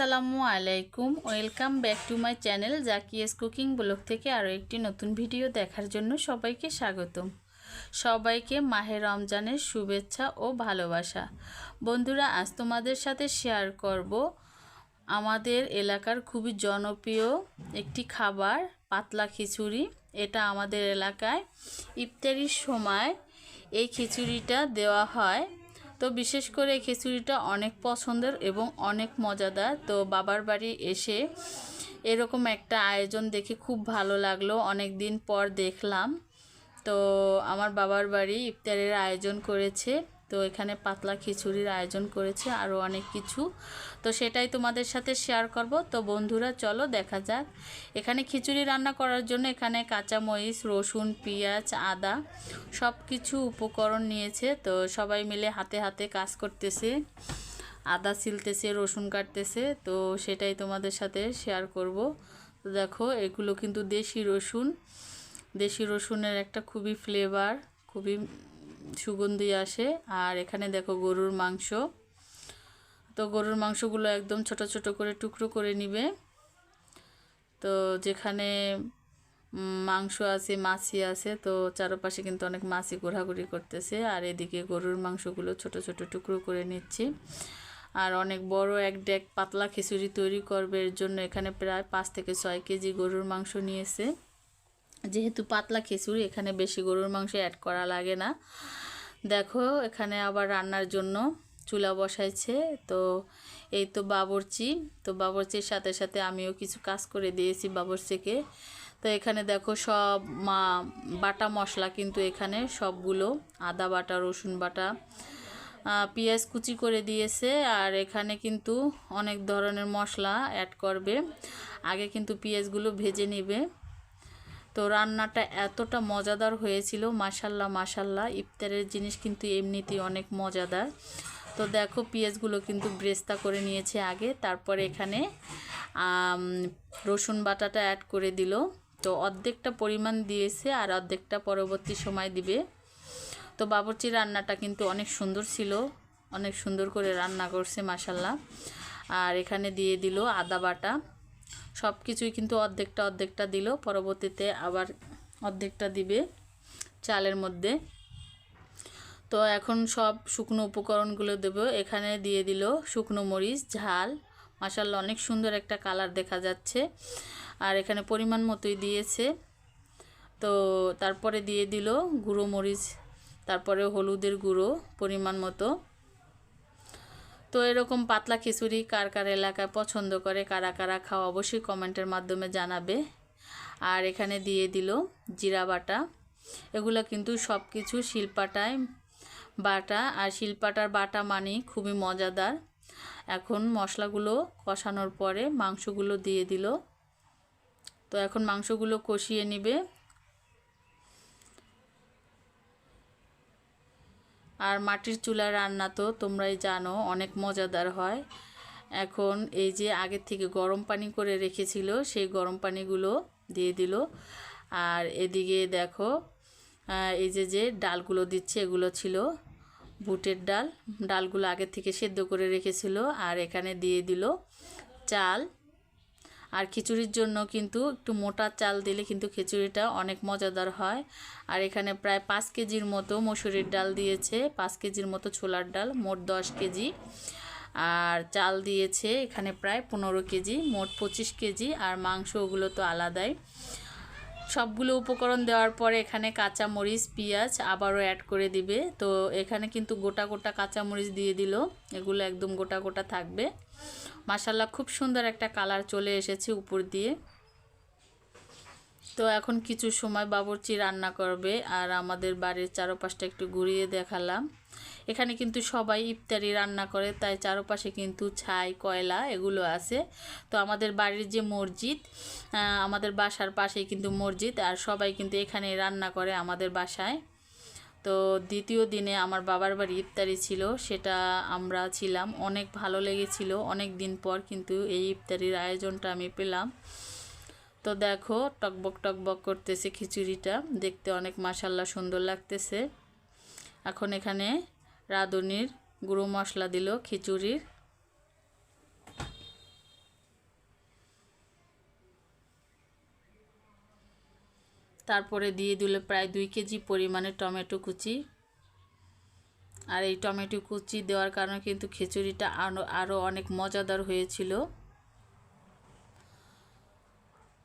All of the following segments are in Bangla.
আসসালামু আলাইকুম, welcome back to my channel Zakia's cooking blog থেকে আরও একটি নতুন ভিডিও দেখার জন্য সবাইকে স্বাগতম। সবাইকে মাহে রমজানের শুভেচ্ছা ও ভালোবাসা। বন্ধুরা, আজ তোমাদের সাথে শেয়ার করব আমাদের এলাকার খুবই জনপ্রিয় একটি খাবার, পাতলা খিচুড়ি। এটা আমাদের এলাকায় ইফতারির সময় এই খিচুড়িটা দেওয়া হয়। তো বিশেষ করে এই খিচুড়িটা অনেক পছন্দের এবং অনেক মজাদার। তো বাবার বাড়ি এসে এরকম একটা আয়োজন দেখে খুব ভালো লাগলো, অনেক দিন পর দেখলাম। তো আমার বাবার বাড়ি ইফতারের আয়োজন করেছে, তো এখানে পাতলা খিচুড়ির আয়োজন করেছে, আরও অনেক কিছু। তো সেটাই তোমাদের সাথে শেয়ার করব। তো বন্ধুরা, চলো দেখা যাক। এখানে খিচুড়ি রান্না করার জন্য এখানে কাঁচামরিচ, রসুন, পেঁয়াজ, আদা সব কিছু উপকরণ নিয়েছে। তো সবাই মিলে হাতে হাতে কাজ করতেছে, আদা ছিলতেছে, রসুন কাটতেছে। তো সেটাই তোমাদের সাথে শেয়ার করব। তো দেখো, এগুলো কিন্তু দেশি রসুন। দেশি রসুনের একটা খুবই ফ্লেভার, খুবই সুগন্ধি আসে। আর এখানে দেখো গরুর মাংস। তো গরুর মাংসগুলো একদম ছোট ছোট করে টুকরো করে নিবে। তো যেখানে মাংস আছে, মাছি আছে, তো চারপাশে কিন্তু অনেক মাছি ঘোরাঘুরি করতেছে। আর এদিকে গরুর মাংসগুলো ছোট ছোট টুকরো করে নিচ্ছি। আর অনেক বড় এক ডেক পাতলা খিচুড়ি তৈরি করবে, এর জন্য এখানে প্রায় 5 থেকে 6 কেজি গরুর মাংস নিয়েছে। যেহেতু পাতলা খিচুড়ি, এখানে বেশি গরুর মাংস অ্যাড করা লাগে না। দেখো, এখানে আবার রান্নার জন্য চুলা বসাইছে। তো এই তো বাবুর্চি। তো বাবুর্চির সাথে সাথে আমিও কিছু কাজ করে দিয়েছি বাবুর্চিকে। তো এখানে দেখো সব বাটা মশলা কিন্তু এখানে সবগুলো, আদা বাটা, রসুন বাটা, পেঁয়াজ কুচি করে দিয়েছে। আর এখানে কিন্তু অনেক ধরনের মশলা অ্যাড করবে। আগে কিন্তু পেঁয়াজগুলো ভেজে নেবে। তো রান্নাটা এতটা মজাদার হয়েছিল, মাশাল্লাহ মাশাল্লাহ। ইফতারের জিনিস কিন্তু এমনিতেই অনেক মজাদার। তো দেখো, পেঁয়াজগুলো কিন্তু ব্রেস্তা করে নিয়েছে আগে, তারপরে এখানে রসুন বাটাটা অ্যাড করে দিল। তো অর্ধেকটা পরিমাণ দিয়েছে আর অর্ধেকটা পরবর্তী সময় দিবে। তো বাবুর্চি রান্নাটা কিন্তু অনেক সুন্দর ছিল, অনেক সুন্দর করে রান্না করছে মাশাল্লাহ। আর এখানে দিয়ে দিল আদা বাটা। সব কিছুই কিন্তু অর্ধেকটা অর্ধেকটা দিল, পরবর্তীতে আবার অর্ধেকটা দিবে চালের মধ্যে। তো এখন সব শুকনো উপকরণগুলো দেব। এখানে দিয়ে দিল শুকনো মরিচ, ঝাল, মাশাল্লাহ অনেক সুন্দর একটা কালার দেখা যাচ্ছে। আর এখানে পরিমাণ মতোই দিয়েছে। তো তারপরে দিয়ে দিল গুঁড়ো মরিচ, তারপরে হলুদের গুঁড়ো পরিমাণ মতো। তো এরকম পাতলা খিচুড়ি কার কার এলাকায় পছন্দ করে, কারা কারা খাওয়া, অবশ্যই কমেন্টের মাধ্যমে জানাবে। আর এখানে দিয়ে দিল জিরা বাটা। এগুলো কিন্তু সব কিছু শিলপাটায় বাটা, আর শিলপাটার বাটা মানে খুবই মজাদার। এখন মশলাগুলো কষানোর পরে মাংসগুলো দিয়ে দিল। তো এখন মাংসগুলো কষিয়ে নিবে। আর মাটির চুলার রান্না তো তোমরাই জানো অনেক মজাদার হয়। এখন এই যে আগের থেকে গরম পানি করে রেখেছিল, সেই গরম পানিগুলো দিয়ে দিল। আর এদিকে দেখো, এই যে ডালগুলো দিচ্ছে, এগুলো ছিল বুটের ডাল। ডালগুলো আগের থেকে সেদ্ধ করে রেখেছিল। আর এখানে দিয়ে দিল চাল। আর খিচুড়ির জন্য কিন্তু একটু মোটা চাল দিলে কিন্তু খিচুড়িটা অনেক মজাদার হয়। আর এখানে প্রায় 5 কেজির মতো মসুরির ডাল দিয়েছে, 5 কেজির মতো ছোলার ডাল, মোট 10 কেজি। আর চাল দিয়েছে এখানে প্রায় 15 কেজি, মোট 25 কেজি। আর মাংস ওগুলো তো আলাদাই। সবগুলো উপকরণ দেওয়ার পরে এখানে কাঁচা মরিচ, পেঁয়াজ আবারও অ্যাড করে দিবে। তো এখানে কিন্তু গোটা গোটা কাঁচা মরিচ দিয়ে দিল, এগুলো একদম গোটা গোটা থাকবে। মাশাল্লাহ খুব সুন্দর একটা কালার চলে এসেছে উপর দিয়ে। তো এখন কিছু সময় বাবুর্চি রান্না করবে। আর আমাদের বাড়ির চারপাশটা একটু ঘুরিয়ে দেখালাম। এখানে কিন্তু সবাই ইফতারি রান্না করে, তাই চারপাশে কিন্তু ছাই, কয়লা এগুলো আছে। তো আমাদের বাড়ির যে মসজিদ, আমাদের বাসার পাশেই কিন্তু মসজিদ, আর সবাই কিন্তু এখানে রান্না করে আমাদের বাসায়। তো দ্বিতীয় দিনে আমার বাবার বাড়ি ইফতারি ছিল, সেটা আমরা ছিলাম, অনেক ভালো লেগেছিল। অনেক দিন পর কিন্তু এই ইফতারির আয়োজনটা আমি পেলাম। তো দেখো, টকবক টকবক করতেছে খিচুড়িটা, দেখতে অনেক মাশাল্লাহ সুন্দর লাগতেছে। এখন এখানে রাঁধুনির গুঁড়ো মশলা দিল খিচুড়ির। তারপরে দিয়ে দিল প্রায় 2 কেজি পরিমাণে টমেটো কুচি। আর এই টমেটো কুচি দেওয়ার কারণে কিন্তু খিচুড়িটা আরও অনেক মজাদার হয়েছিল।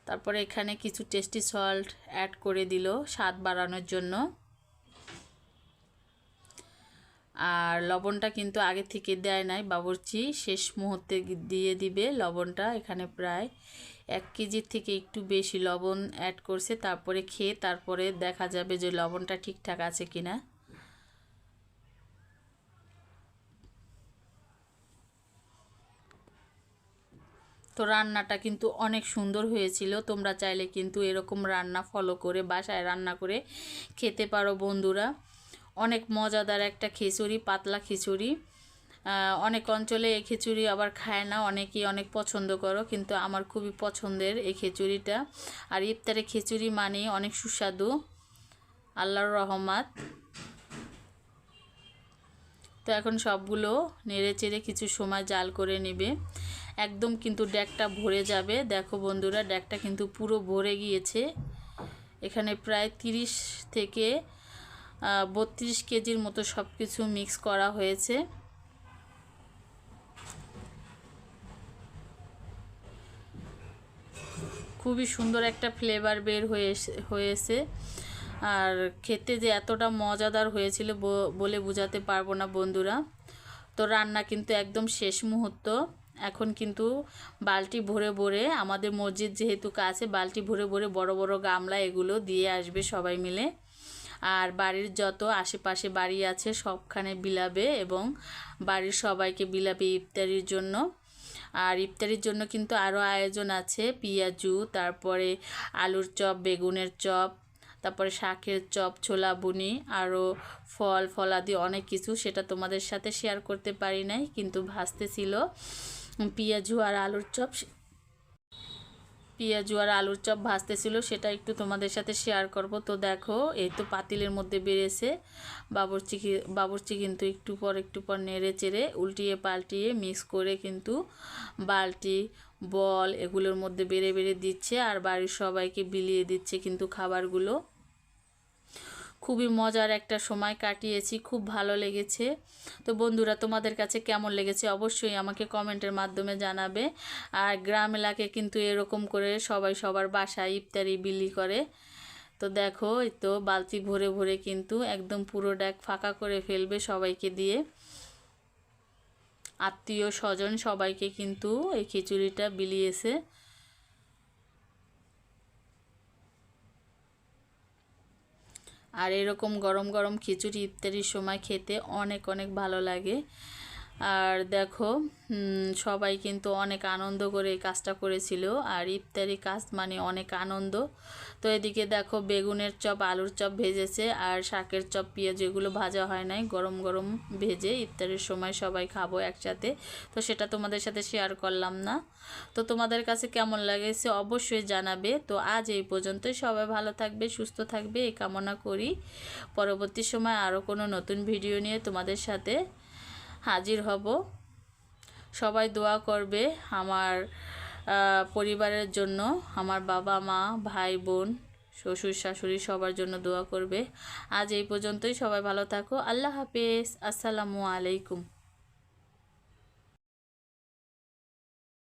তারপরে এখানে কিছু টেস্টি সল্ট অ্যাড করে দিল স্বাদ বাড়ানোর জন্য। আর লবণটা কিন্তু আগে থেকে দেয় নাই, বাবুর্চি শেষ মুহূর্তে দিয়ে দিবে লবণটা। এখানে প্রায় 1 কেজির থেকে একটু বেশি লবণ অ্যাড করছে। তারপরে খেয়ে তারপরে দেখা যাবে যে লবণটা ঠিকঠাক আছে কিনা। তো রান্নাটা কিন্তু অনেক সুন্দর হয়েছিল। তোমরা চাইলে কিন্তু এরকম রান্না ফলো করে বাসায় রান্না করে খেতে পারো বন্ধুরা। অনেক মজাদার একটা খিচুড়ি, পাতলা খিচুড়ি। অনেক অঞ্চলে এই খিচুড়ি আবার খায় না, অনেকেই অনেক পছন্দ করো, কিন্তু আমার খুবই পছন্দের এই খিচুড়িটা। আর ইফতারে খিচুড়ি মানে অনেক সুস্বাদু, আল্লাহর রহমত। তো এখন সবগুলো নেড়ে চেড়ে কিছু সময় জাল করে নেবে। একদম কিন্তু ডেকটা ভরে যাবে। দেখো বন্ধুরা, ডেকটা কিন্তু পুরো ভরে গিয়েছে। এখানে প্রায় 30 থেকে 32 কেজির মতো সব কিছু মিক্স করা হয়েছে। খুবই সুন্দর একটা ফ্লেভার বের হয়েছে। আর খেতে যে এতটা মজাদার হয়েছিল বলে বোঝাতে পারবো না বন্ধুরা। তো রান্না কিন্তু একদম শেষ মুহূর্ত। এখন কিন্তু বালতি ভরে ভরে, আমাদের মসজিদ যেহেতু কাছে, বালতি ভরে ভরে বড় বড় গামলা এগুলো দিয়ে আসবে সবাই মিলে। আর বাড়ির যত আশেপাশে বাড়ি আছে সবখানে বিলাবে এবং বাড়ির সবাইকে বিলাবে ইফতারির জন্য। আর ইফতারির জন্য কিন্তু আরও আয়োজন আছে, পেঁয়াজু, তারপরে আলুর চপ, বেগুনের চপ, তারপরে শাকের চপ, ছোলা বুনি, আরও ফলাদি অনেক কিছু। সেটা তোমাদের সাথে শেয়ার করতে পারি নাই, কিন্তু ভাজতেছিল পেঁয়াজু আর আলুর চপ। ভাজতেছিল, সেটা একটু তোমাদের সাথে শেয়ার করব। তো দেখো, এই তো পাতিলের মধ্যে বেড়েছে। বাবুর্চি কিন্তু একটু পর নেড়ে চেড়ে উল্টিয়ে পাল্টিয়ে মিক্স করে কিন্তু বালতি, বল এগুলোর মধ্যে বেড়ে বেড়ে দিচ্ছে আর বাড়ির সবাইকে বিলিয়ে দিচ্ছে কিন্তু খাবারগুলো। খুবই মজার একটা সময় কাটিয়েছি, খুব ভালো লেগেছে। তো বন্ধুরা, তোমাদের কাছে কেমন লেগেছে অবশ্যই আমাকে কমেন্টের মাধ্যমে জানাবে। আর গ্রাম এলাকায় কিন্তু এরকম করে সবাই সবার বাসায় ইফতারি বিলি করে। তো দেখো, এই তো বালতি ভরে ভরে কিন্তু একদম পুরো ডেক ফাঁকা করে ফেলবে সবাইকে দিয়ে। আত্মীয় স্বজন সবাইকে কিন্তু এই খিচুড়িটা বিলিয়েছে। আর এরকম গরম গরম খিচুড়ি ইফতারির সময় খেতে অনেক অনেক ভালো লাগে। আর দেখো, সবাই কিন্তু অনেক আনন্দ করে এই কাজটা করেছিল। আর ইফতারি কাজ মানে অনেক আনন্দ। তো এদিকে দেখো, বেগুনের চপ, আলুর চপ ভেজেছে, আর শাকের চপ, পেঁয়াজ এগুলো ভাজা হয় নাই, গরম গরম ভেজে ইফতারের সময় সবাই খাবো একসাথে। তো সেটা তোমাদের সাথে শেয়ার করলাম না। তো তোমাদের কাছে কেমন লাগেছে অবশ্যই জানাবে। তো আজ এই পর্যন্তই। সবাই ভালো থাকবে, সুস্থ থাকবে এই কামনা করি। পরবর্তী সময় আরও কোনো নতুন ভিডিও নিয়ে তোমাদের সাথে হাজির হব। সবাই দোয়া করবে আমার পরিবারের জন্য, আমার বাবা মা, ভাই বোন, শ্বশুর শাশুড়ি সবার জন্য দোয়া করবে। আজ এই পর্যন্তই। সবাই ভালো থাকো। আল্লাহ হাফেজ। আসসালামু আলাইকুম।